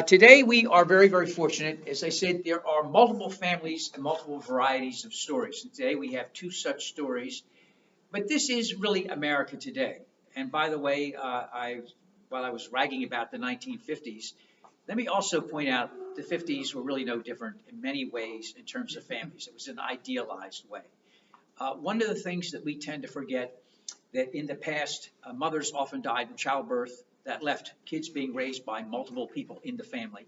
Today we are very, very fortunate. As I said, there are multiple families and multiple varieties of stories. And today we have two such stories. But this is really America today. And by the way, while I was ragging about the 1950s, let me also point out the 50s were really no different in many ways in terms of families. It was an idealized way. One of the things that we tend to forget that in the past, mothers often died in childbirth that left kids being raised by multiple people in the family.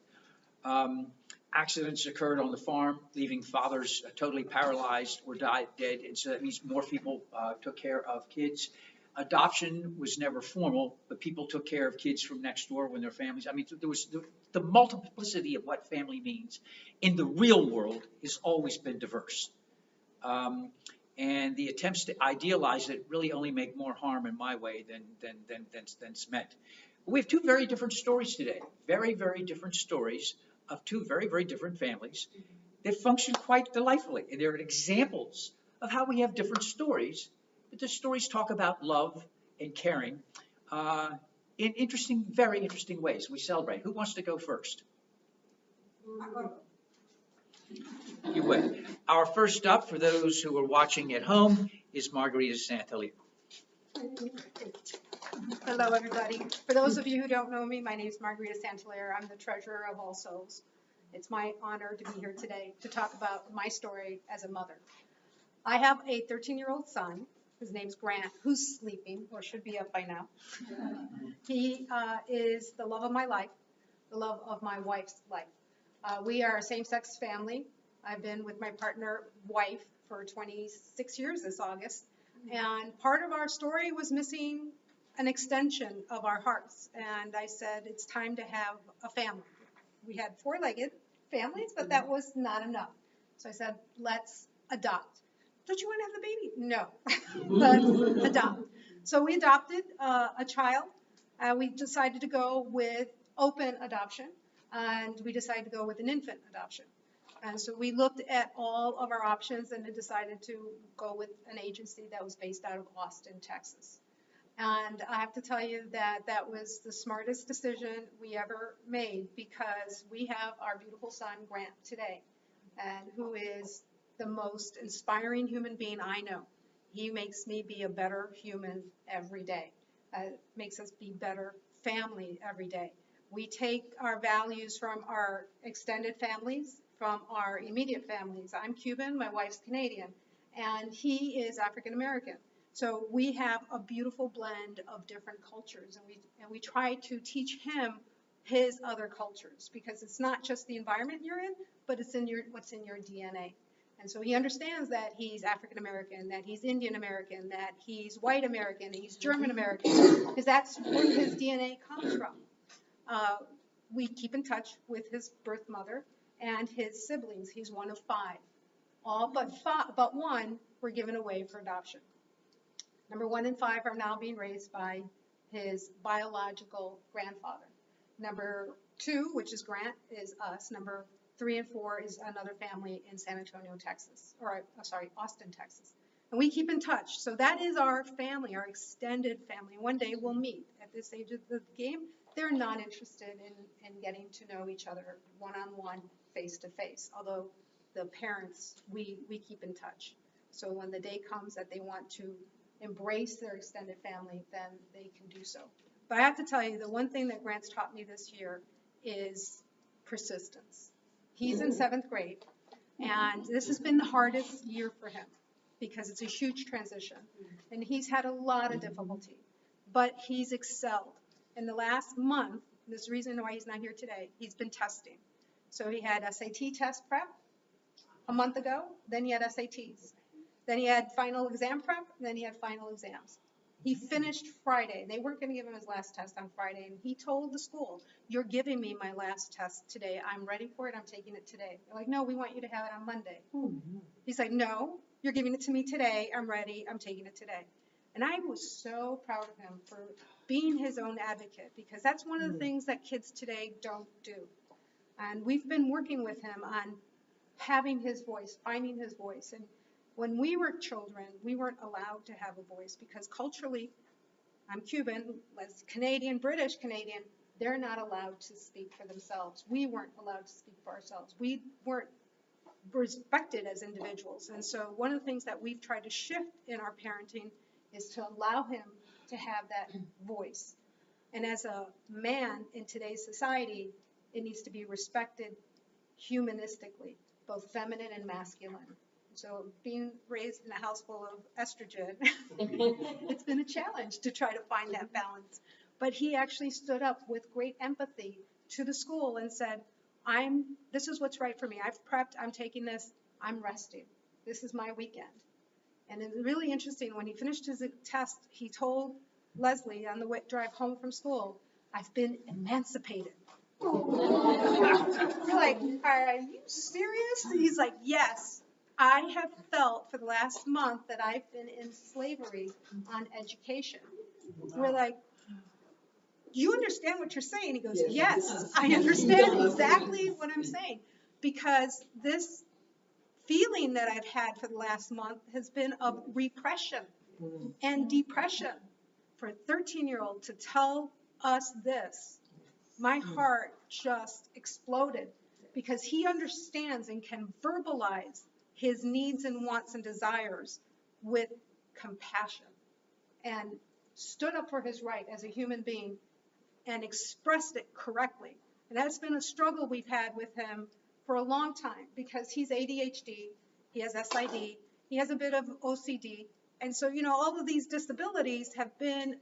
Um, Accidents occurred on the farm, leaving fathers totally paralyzed or died dead, and so that means more people took care of kids. Adoption was never formal, but people took care of kids from next door when their families. I mean, there was the multiplicity of what family means in the real world has always been diverse. Um, and the attempts to idealize it really only make more harm in my way than's meant. We have two very different stories today, very, very different stories of two very, very different families that function quite delightfully. And they're examples of how we have different stories, but the stories talk about love and caring uh, in interesting, very interesting ways. We celebrate. Who wants to go first? You would. Our first up, for those who are watching at home, is Margarita Santolico. Hello, everybody. For those of you who don't know me, my name is Margarita Santolier. I'm the treasurer of All Souls. It's my honor to be here today to talk about my story as a mother. I have a 13-year-old son. His name's Grant, who's sleeping or should be up by now. He is the love of my life, the love of my wife's life. We are a same-sex family. I've been with my partner, wife, for 26 years this August. And part of our story was missing an extension of our hearts. And I said, it's time to have a family. We had four-legged families, but that was not enough. So I said, let's adopt. Don't you want to have the baby? No, let's adopt. So we adopted a child. We decided to go with open adoption, and we decided to go with an infant adoption. And so we looked at all of our options and decided to go with an agency that was based out of Austin, Texas. And I have to tell you that that was the smartest decision we ever made, because we have our beautiful son, Grant, today, and who is the most inspiring human being I know. He makes me be a better human every day. Makes us be better family every day. We take our values from our extended families, from our immediate families. I'm Cuban, my wife's Canadian, and he is African American. So we have a beautiful blend of different cultures, and we try to teach him his other cultures, because it's not just the environment you're in, but it's in what's in your DNA. And so he understands that he's African American, that he's Indian American, that he's white American, that he's German American, because that's where his DNA comes from. We keep in touch with his birth mother and his siblings. He's one of five. All but one were given away for adoption. Number 1 and 5 are now being raised by his biological grandfather. Number 2, which is Grant, is us. Number 3 and 4 is another family in San Antonio, Texas, or sorry, Austin, Texas. And we keep in touch. So that is our family, our extended family. One day we'll meet. At this age of the game, they're not interested in getting to know each other one-on-one, face-to-face. Although the parents, we keep in touch. So when the day comes that they want to embrace their extended family, then they can do so. But I have to tell you, the one thing that Grant's taught me this year is persistence. He's in 7th grade, and this has been the hardest year for him because it's a huge transition, and he's had a lot of difficulty, but he's excelled. In the last month, this is the reason why he's not here today, he's been testing. So he had SAT test prep a month ago, then he had SATs. Then he had final exam prep, and then he had final exams. He finished Friday. They weren't going to give him his last test on Friday, and he told the school, you're giving me my last test today. I'm ready for it. I'm taking it today. They're like, no, we want you to have it on Monday. He's like, no, you're giving it to me today. I'm ready. I'm taking it today. And I was so proud of him for being his own advocate, because that's one of the things that kids today don't do. And we've been working with him on having his voice, finding his voice. And when we were children, we weren't allowed to have a voice because culturally, I'm Cuban, as Canadian, British Canadian, they're not allowed to speak for themselves. We weren't allowed to speak for ourselves. We weren't respected as individuals. And so one of the things that we've tried to shift in our parenting is to allow him to have that voice. And as a man in today's society, it needs to be respected humanistically, both feminine and masculine. So being raised in a house full of estrogen, it's been a challenge to try to find that balance. But he actually stood up with great empathy to the school and said, this is what's right for me. I've prepped, I'm taking this, I'm resting. This is my weekend. And it's really interesting, when he finished his test, he told Leslie on the drive home from school, I've been emancipated. We're like, are you serious? And he's like, yes, I have felt for the last month that I've been in slavery on education. We're like, do you understand what you're saying? He goes, yes, I understand exactly what I'm saying. Because this feeling that I've had for the last month has been of repression and depression. For a 13-year-old to tell us this, my heart just exploded, because he understands and can verbalize his needs and wants and desires with compassion, and stood up for his right as a human being and expressed it correctly. And that's been a struggle we've had with him for a long time, because he's ADHD, he has SID, he has a bit of OCD. And so, all of these disabilities have been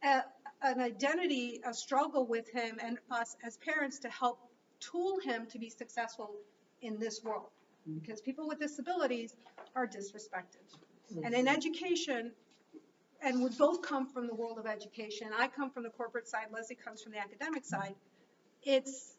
an identity, a struggle with him and us as parents to help tool him to be successful in this world. Because people with disabilities are disrespected. And in education, and we both come from the world of education, I come from the corporate side, Leslie comes from the academic side, it's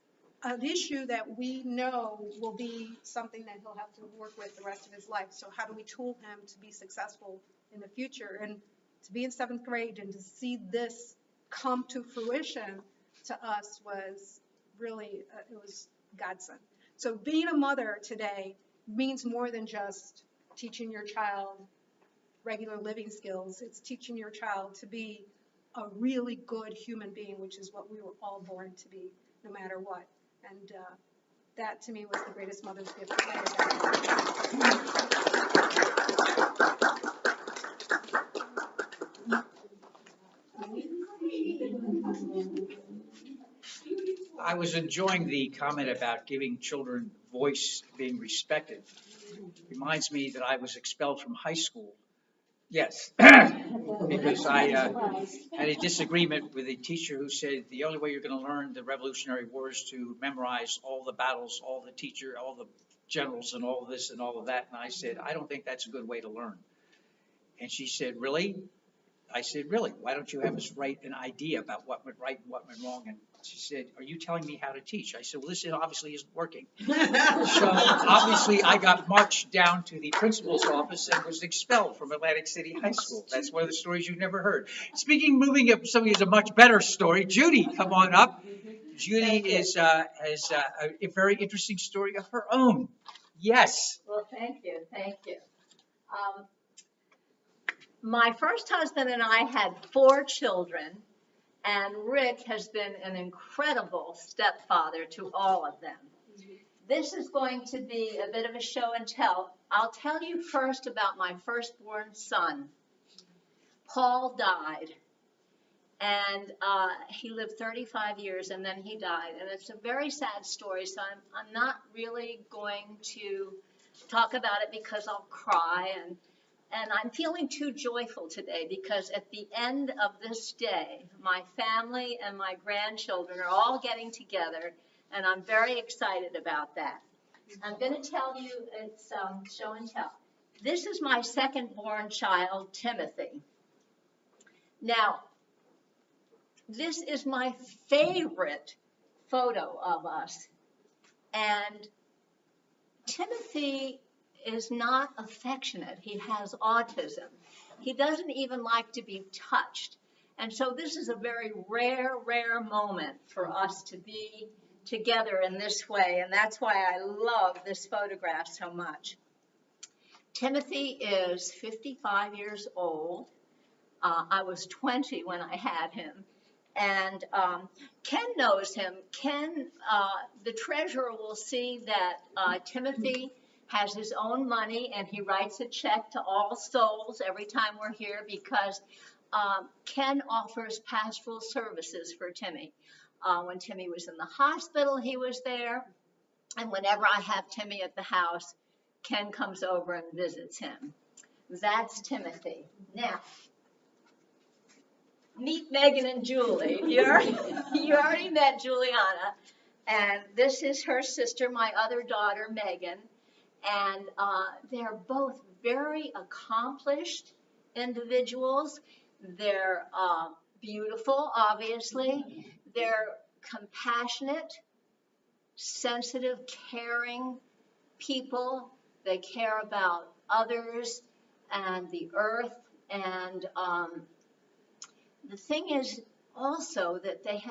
an issue that we know will be something that he'll have to work with the rest of his life. So how do we tool him to be successful in the future? And to be in 7th grade and to see this come to fruition to us was really, it was godsend. So being a mother today means more than just teaching your child regular living skills. It's teaching your child to be a really good human being, which is what we were all born to be, no matter what. And that to me was the greatest mother's gift that I ever I was enjoying the comment about giving children voice, being respected. Reminds me that I was expelled from high school. Yes, because I had a disagreement with a teacher who said the only way you're going to learn the Revolutionary War is to memorize all the battles, all the generals and all of this and all of that. And I said, I don't think that's a good way to learn. And she said, really? I said, really? Why don't you have us write an idea about what went right and what went wrong? And she said, are you telling me how to teach? I said, well, this obviously isn't working. So obviously I got marched down to the principal's office and was expelled from Atlantic City High School. That's one of the stories you've never heard. Moving up, somebody has a much better story. Judy, come on up. Judy has a very interesting story of her own. Yes. Well, thank you. My first husband and I had 4 children, and Rick has been an incredible stepfather to all of them. This is going to be a bit of a show and tell. I'll tell you first about my firstborn son. Paul died, and he lived 35 years, and then he died. And it's a very sad story, so I'm not really going to talk about it because I'll cry, and I'm feeling too joyful today, because at the end of this day, my family and my grandchildren are all getting together, and I'm very excited about that. I'm going to tell you, it's show and tell. This is my second-born child, Timothy. Now, this is my favorite photo of us, and Timothy is not affectionate. He has autism. He doesn't even like to be touched. And so this is a very rare moment for us to be together in this way. And that's why I love this photograph so much. Timothy is 55 years old. I was 20 when I had him. And Ken knows him. Ken, the treasurer, will see that Timothy has his own money, and he writes a check to All Souls every time we're here because Ken offers pastoral services for Timmy. When Timmy was in the hospital, he was there. And whenever I have Timmy at the house, Ken comes over and visits him. That's Timothy. Now, meet Megan and Julie. You already met Juliana. And this is her sister, my other daughter, Megan. And they're both very accomplished individuals. They're beautiful, obviously. They're compassionate, sensitive, caring people. They care about others and the earth. And the thing is also that they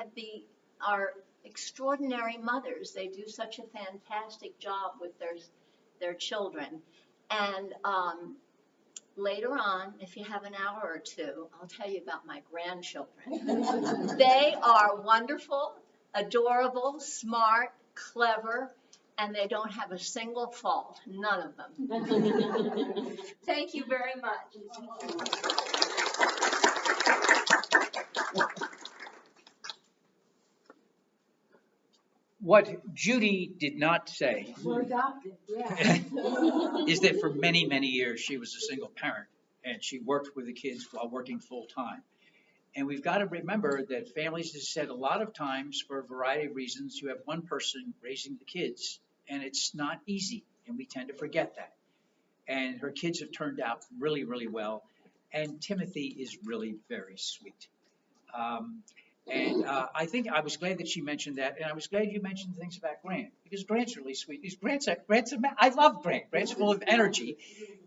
are extraordinary mothers. They do such a fantastic job with their children. And later on, if you have an hour or two, I'll tell you about my grandchildren. They are wonderful, adorable, smart, clever, and they don't have a single fault, none of them. Thank you very much. What Judy did not say We're adopted, yeah. is that for many, many years she was a single parent and she worked with the kids while working full time. And we've got to remember that families, as I said, a lot of times for a variety of reasons, you have one person raising the kids and it's not easy and we tend to forget that. And her kids have turned out really, really well. And Timothy is really very sweet. And I think I was glad that she mentioned that, and I was glad you mentioned things about Grant, because Grant's really sweet. I love Grant. Grant's full of energy,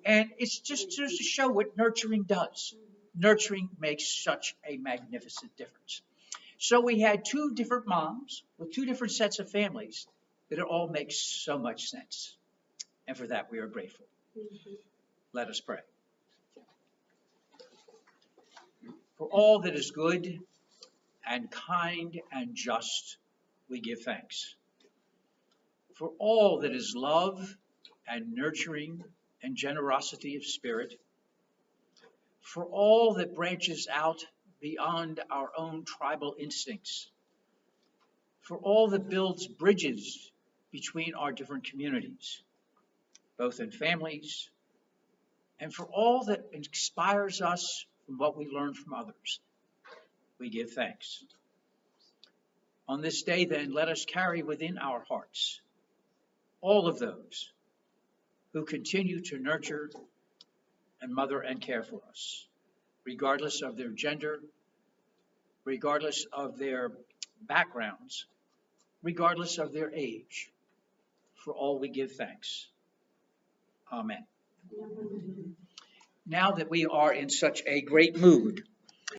and it's just to show what nurturing does. Nurturing makes such a magnificent difference. So we had two different moms with two different sets of families, that it all makes so much sense. And for that, we are grateful. Let us pray. For all that is good and kind and just, we give thanks. For all that is love and nurturing and generosity of spirit, for all that branches out beyond our own tribal instincts, for all that builds bridges between our different communities, both in families, and for all that inspires us from what we learn from others, we give thanks. On this day, then, let us carry within our hearts all of those who continue to nurture and mother and care for us, regardless of their gender, regardless of their backgrounds, regardless of their age. For all we give thanks. Amen. Now that we are in such a great mood,